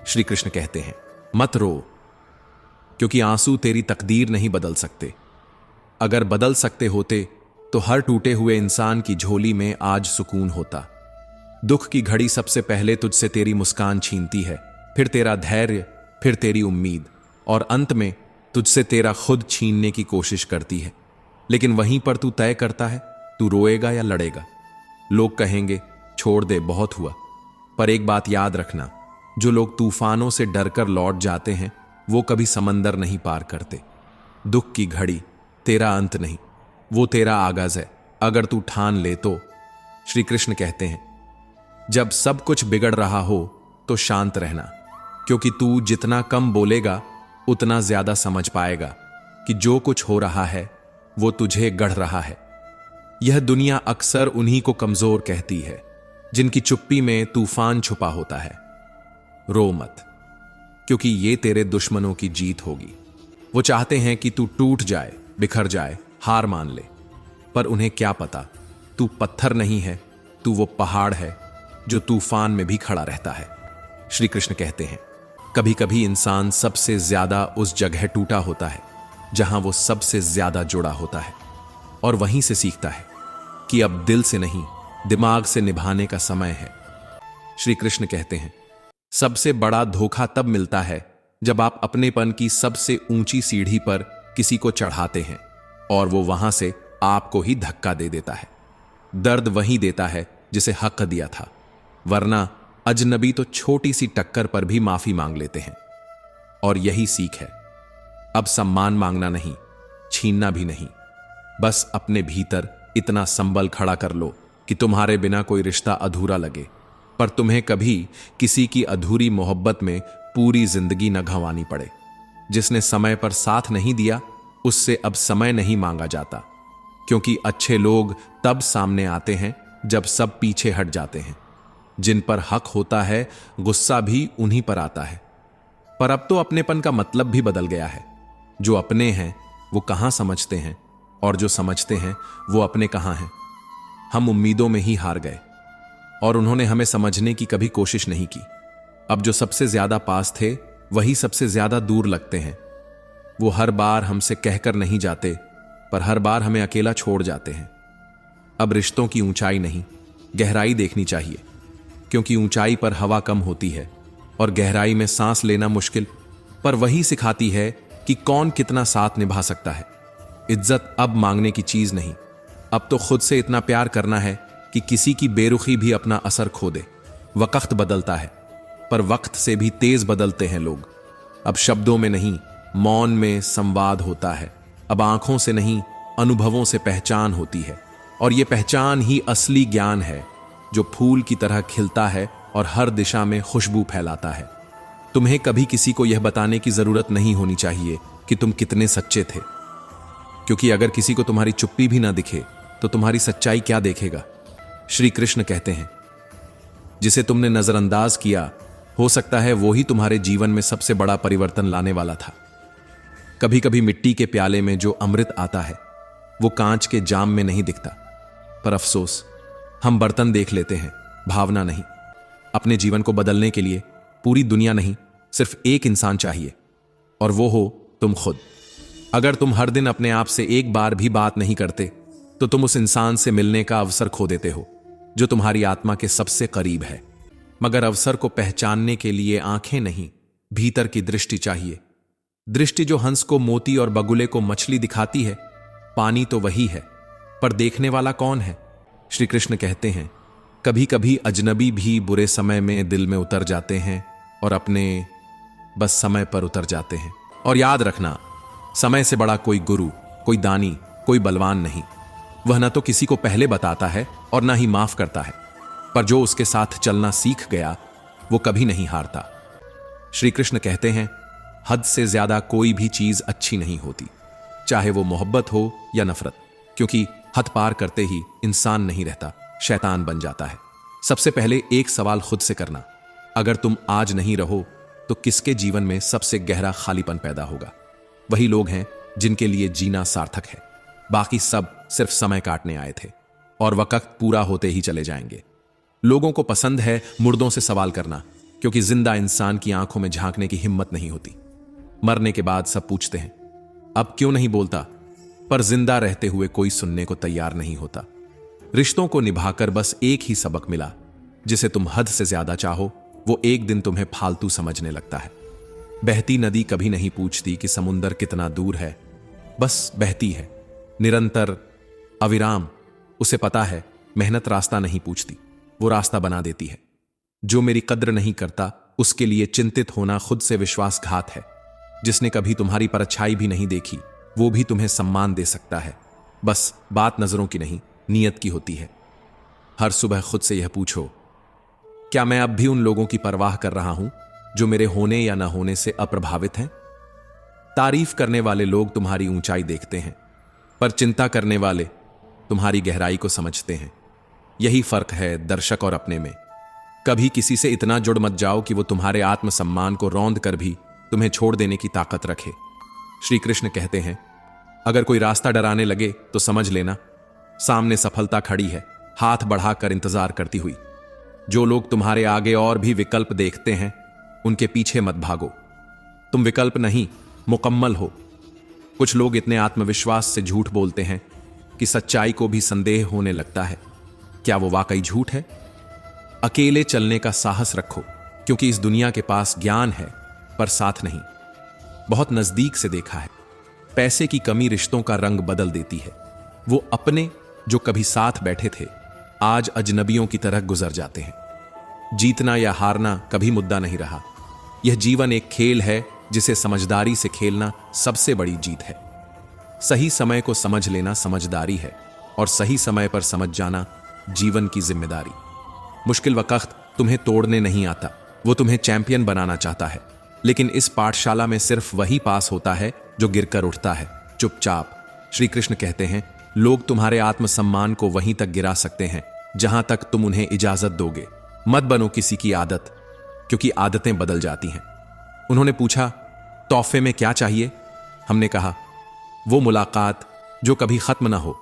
श्री कृष्ण कहते हैं, मत रो, क्योंकि आंसू तेरी तकदीर नहीं बदल सकते। अगर बदल सकते होते तो हर टूटे हुए इंसान की झोली में आज सुकून होता। दुख की घड़ी सबसे पहले तुझसे तेरी मुस्कान छीनती है, फिर तेरा धैर्य, फिर तेरी उम्मीद, और अंत में तुझसे तेरा खुद छीनने की कोशिश करती है। लेकिन वहीं पर तू तय करता है, तू रोएगा या लड़ेगा। लोग कहेंगे छोड़ दे, बहुत हुआ, पर एक बात याद रखना, जो लोग तूफानों से डरकर लौट जाते हैं वो कभी समंदर नहीं पार करते। दुख की घड़ी तेरा अंत नहीं, वो तेरा आगाज है, अगर तू ठान ले तो। श्री कृष्ण कहते हैं, जब सब कुछ बिगड़ रहा हो तो शांत रहना, क्योंकि तू जितना कम बोलेगा उतना ज्यादा समझ पाएगा कि जो कुछ हो रहा है वो तुझे गढ़ रहा है। यह दुनिया अक्सर उन्हीं को कमजोर कहती है जिनकी चुप्पी में तूफान छुपा होता है। रो मत, क्योंकि ये तेरे दुश्मनों की जीत होगी। वो चाहते हैं कि तू टूट जाए, बिखर जाए, हार मान ले, पर उन्हें क्या पता तू पत्थर नहीं है, तू वो पहाड़ है जो तूफान में भी खड़ा रहता है। श्री कृष्ण कहते हैं, कभी कभी इंसान सबसे ज्यादा उस जगह टूटा होता है जहां वो सबसे ज्यादा जुड़ा होता है, और वहीं से सीखता है कि अब दिल से नहीं, दिमाग से निभाने का समय है। श्री कृष्ण कहते हैं, सबसे बड़ा धोखा तब मिलता है जब आप अपनेपन की सबसे ऊंची सीढ़ी पर किसी को चढ़ाते हैं और वो वहां से आपको ही धक्का दे देता है। दर्द वहीं देता है जिसे हक दिया था, वरना अजनबी तो छोटी सी टक्कर पर भी माफी मांग लेते हैं। और यही सीख है, अब सम्मान मांगना नहीं, छीनना भी नहीं, बस अपने भीतर इतना संबल खड़ा कर लो कि तुम्हारे बिना कोई रिश्ता अधूरा लगे, पर तुम्हें कभी किसी की अधूरी मोहब्बत में पूरी जिंदगी न गंवानी पड़े। जिसने समय पर साथ नहीं दिया उससे अब समय नहीं मांगा जाता, क्योंकि अच्छे लोग तब सामने आते हैं जब सब पीछे हट जाते हैं। जिन पर हक होता है गुस्सा भी उन्हीं पर आता है। पर अब तो अपनेपन का मतलब भी बदल गया है। जो अपने हैं वो कहां समझते हैं, और जो समझते हैं वो अपने कहां हैं। हम उम्मीदों में ही हार गए और उन्होंने हमें समझने की कभी कोशिश नहीं की। अब जो सबसे ज्यादा पास थे वही सबसे ज्यादा दूर लगते हैं। वो हर बार हमसे कहकर नहीं जाते, पर हर बार हमें अकेला छोड़ जाते हैं। अब रिश्तों की ऊंचाई नहीं, गहराई देखनी चाहिए, क्योंकि ऊंचाई पर हवा कम होती है और गहराई में सांस लेना मुश्किल, पर वही सिखाती है कि कौन कितना साथ निभा सकता है। इज्जत अब मांगने की चीज नहीं, अब तो खुद से इतना प्यार करना है कि किसी की बेरुखी भी अपना असर खो दे। वक्त बदलता है, पर वक्त से भी तेज बदलते हैं लोग। अब शब्दों में नहीं, मौन में संवाद होता है। अब आंखों से नहीं, अनुभवों से पहचान होती है, और यह पहचान ही असली ज्ञान है जो फूल की तरह खिलता है और हर दिशा में खुशबू फैलाता है। तुम्हें कभी किसी को यह बताने की जरूरत नहीं होनी चाहिए कि तुम कितने सच्चे थे, क्योंकि अगर किसी को तुम्हारी चुप्पी भी ना दिखे तो तुम्हारी सच्चाई क्या देखेगा। श्री कृष्ण कहते हैं, जिसे तुमने नजरअंदाज किया हो सकता है वो ही तुम्हारे जीवन में सबसे बड़ा परिवर्तन लाने वाला था। कभी कभी मिट्टी के प्याले में जो अमृत आता है वो कांच के जाम में नहीं दिखता, पर अफसोस हम बर्तन देख लेते हैं, भावना नहीं। अपने जीवन को बदलने के लिए पूरी दुनिया नहीं, सिर्फ एक इंसान चाहिए, और वो हो तुम खुद। अगर तुम हर दिन अपने आप से एक बार भी बात नहीं करते तो तुम उस इंसान से मिलने का अवसर खो देते हो जो तुम्हारी आत्मा के सबसे करीब है। मगर अवसर को पहचानने के लिए आंखें नहीं, भीतर की दृष्टि चाहिए। दृष्टि जो हंस को मोती और बगुले को मछली दिखाती है। पानी तो वही है, पर देखने वाला कौन है। श्री कृष्ण कहते हैं, कभी कभी अजनबी भी बुरे समय में दिल में उतर जाते हैं और अपने बस समय पर उतर जाते हैं। और याद रखना, समय से बड़ा कोई गुरु, कोई दानी, कोई बलवान नहीं। वह न तो किसी को पहले बताता है और ना ही माफ करता है, पर जो उसके साथ चलना सीख गया वो कभी नहीं हारता। श्री कृष्ण कहते हैं, हद से ज्यादा कोई भी चीज अच्छी नहीं होती, चाहे वो मोहब्बत हो या नफरत, क्योंकि हद पार करते ही इंसान नहीं रहता, शैतान बन जाता है। सबसे पहले एक सवाल खुद से करना, अगर तुम आज नहीं रहो तो किसके जीवन में सबसे गहरा खालीपन पैदा होगा। वही लोग हैं जिनके लिए जीना सार्थक है, बाकी सब सिर्फ समय काटने आए थे और वक्त पूरा होते ही चले जाएंगे। लोगों को पसंद है मुर्दों से सवाल करना, क्योंकि जिंदा इंसान की आंखों में झांकने की हिम्मत नहीं होती। मरने के बाद सब पूछते हैं अब क्यों नहीं बोलता, पर जिंदा रहते हुए कोई सुनने को तैयार नहीं होता। रिश्तों को निभाकर बस एक ही सबक मिला, जिसे तुम हद से ज्यादा चाहो वो एक दिन तुम्हें फालतू समझने लगता है। बहती नदी कभी नहीं पूछती कि समुंदर कितना दूर है, बस बहती है निरंतर अविराम। उसे पता है मेहनत रास्ता नहीं पूछती, वो रास्ता बना देती है। जो मेरी कद्र नहीं करता उसके लिए चिंतित होना खुद से विश्वासघात है। जिसने कभी तुम्हारी परछाई भी नहीं देखी वो भी तुम्हें सम्मान दे सकता है। बस बात नजरों की नहीं, नीयत की होती है। हर सुबह खुद से यह पूछो, क्या मैं अब भी उन लोगों की परवाह कर रहा हूं जो मेरे होने या न होने से अप्रभावित हैं? तारीफ करने वाले लोग तुम्हारी ऊंचाई देखते हैं, पर चिंता करने वाले तुम्हारी गहराई को समझते हैं। यही फर्क है दर्शक और अपने में। कभी किसी से इतना जुड़ मत जाओ कि वो तुम्हारे आत्मसम्मान को रौंद कर भी तुम्हें छोड़ देने की ताकत रखे। श्री कृष्ण कहते हैं, अगर कोई रास्ता डराने लगे तो समझ लेना सामने सफलता खड़ी है, हाथ बढ़ाकर इंतजार करती हुई। जो लोग तुम्हारे आगे और भी विकल्प देखते हैं उनके पीछे मत भागो। तुम विकल्प नहीं, मुकम्मल हो। कुछ लोग इतने आत्मविश्वास से झूठ बोलते हैं कि सच्चाई को भी संदेह होने लगता है। क्या वो वाकई झूठ है? अकेले चलने का साहस रखो, क्योंकि इस दुनिया के पास ज्ञान है पर साथ नहीं। बहुत नजदीक से देखा है, पैसे की कमी रिश्तों का रंग बदल देती है। वो अपने जो कभी साथ बैठे थे आज अजनबियों की तरह गुजर जाते हैं। जीतना या हारना कभी मुद्दा नहीं रहा। यह जीवन एक खेल है जिसे समझदारी से खेलना सबसे बड़ी जीत है। सही समय को समझ लेना समझदारी है और सही समय पर समझ जाना जीवन की जिम्मेदारी। मुश्किल वक्त तुम्हें तोड़ने नहीं आता, वो तुम्हें चैंपियन बनाना चाहता है। लेकिन इस पाठशाला में सिर्फ वही पास होता है जो गिरकर उठता है चुपचाप। श्री कृष्ण कहते हैं, लोग तुम्हारे आत्मसम्मान को वहीं तक गिरा सकते हैं जहां तक तुम उन्हें इजाजत दोगे। मत बनो किसी की आदत, क्योंकि आदतें बदल जाती हैं। उन्होंने पूछा, तोहफे में क्या चाहिए? हमने कहा, वो मुलाकात जो कभी खत्म ना हो।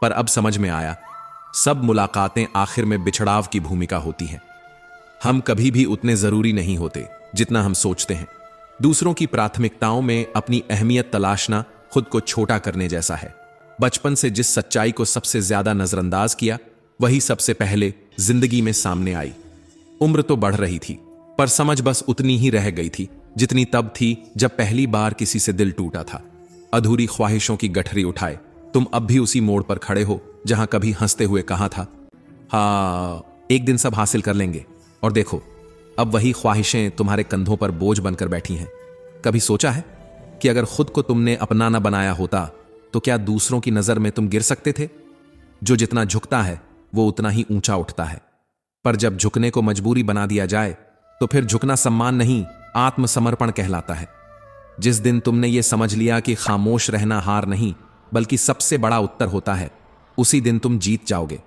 पर अब समझ में आया, सब मुलाकातें आखिर में बिछड़ाव की भूमिका होती हैं। हम कभी भी उतने जरूरी नहीं होते जितना हम सोचते हैं। दूसरों की प्राथमिकताओं में अपनी अहमियत तलाशना खुद को छोटा करने जैसा है। बचपन से जिस सच्चाई को सबसे ज्यादा नजरअंदाज किया वही सबसे पहले जिंदगी में सामने आई। उम्र तो बढ़ रही थी, पर समझ बस उतनी ही रह गई थी जितनी तब थी जब पहली बार किसी से दिल टूटा था। अधूरी ख्वाहिशों की गठरी उठाए तुम अब भी उसी मोड़ पर खड़े हो जहां कभी हंसते हुए कहा था, हाँ एक दिन सब हासिल कर लेंगे। और देखो, अब वही ख्वाहिशें तुम्हारे कंधों पर बोझ बनकर बैठी हैं। कभी सोचा है कि अगर खुद को तुमने अपना न बनाया होता तो क्या दूसरों की नजर में तुम गिर सकते थे? जो जितना झुकता है वो उतना ही ऊंचा उठता है, पर जब झुकने को मजबूरी बना दिया जाए तो फिर झुकना सम्मान नहीं, आत्मसमर्पण कहलाता है। जिस दिन तुमने ये समझ लिया कि खामोश रहना हार नहीं बल्कि सबसे बड़ा उत्तर होता है, उसी दिन तुम जीत जाओगे।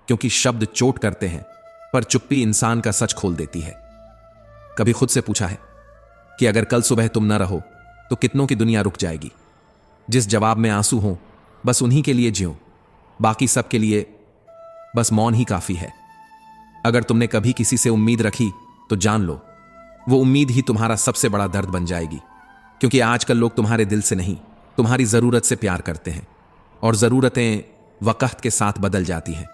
क्योंकि शब्द चोट करते हैं पर चुप्पी इंसान का सच खोल देती है। कभी खुद से पूछा है कि अगर कल सुबह तुम न रहो तो कितनों की दुनिया रुक जाएगी? जिस जवाब में आंसू हो बस उन्हीं के लिए जियो, बाकी सब के लिए बस मौन ही काफी है। अगर तुमने कभी किसी से उम्मीद रखी तो जान लो वो उम्मीद ही तुम्हारा सबसे बड़ा दर्द बन जाएगी। क्योंकि आजकल लोग तुम्हारे दिल से नहीं, तुम्हारी जरूरत से प्यार करते हैं, और जरूरतें वक्त के साथ बदल जाती हैं।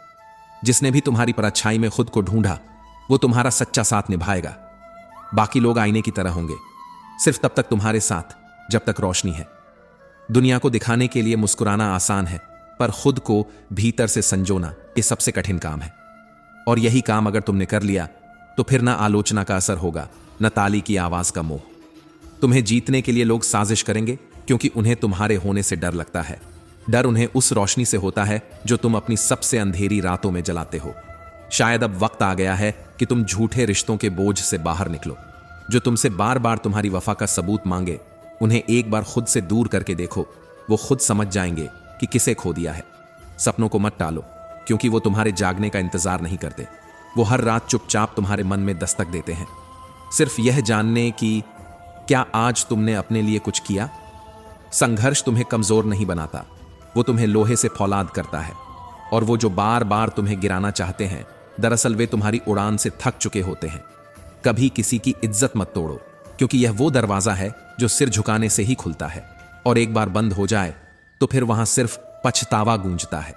जिसने भी तुम्हारी परछाई में खुद को ढूंढा वो तुम्हारा सच्चा साथ निभाएगा। बाकी लोग आईने की तरह होंगे, सिर्फ तब तक तुम्हारे साथ जब तक रोशनी है। दुनिया को दिखाने के लिए मुस्कुराना आसान है, पर खुद को भीतर से संजोना ये सबसे कठिन काम है। और यही काम अगर तुमने कर लिया तो फिर ना आलोचना का असर होगा, न ताली की आवाज का मोह। तुम्हें जीतने के लिए लोग साजिश करेंगे क्योंकि उन्हें तुम्हारे होने से डर लगता है। डर उन्हें उस रोशनी से होता है जो तुम अपनी सबसे अंधेरी रातों में जलाते हो। शायद अब वक्त आ गया है कि तुम झूठे रिश्तों के बोझ से बाहर निकलो। जो तुमसे बार बार तुम्हारी वफा का सबूत मांगे उन्हें एक बार खुद से दूर करके देखो, वो खुद समझ जाएंगे कि किसे खो दिया है। सपनों को मत टालो, क्योंकि वो तुम्हारे जागने का इंतजार नहीं करते। वो हर रात चुपचाप तुम्हारे मन में दस्तक देते हैं, सिर्फ यह जानने की क्या आज तुमने अपने लिए कुछ किया। संघर्ष तुम्हें कमजोर नहीं बनाता, वो तुम्हें लोहे से फौलाद करता है। और वो जो बार बार तुम्हें गिराना चाहते हैं, दरअसल वे तुम्हारी उड़ान से थक चुके होते हैं। कभी किसी की इज्जत मत तोड़ो, क्योंकि यह वो दरवाजा है जो सिर झुकाने से ही खुलता है, और एक बार बंद हो जाए तो फिर वहां सिर्फ पछतावा गूंजता है।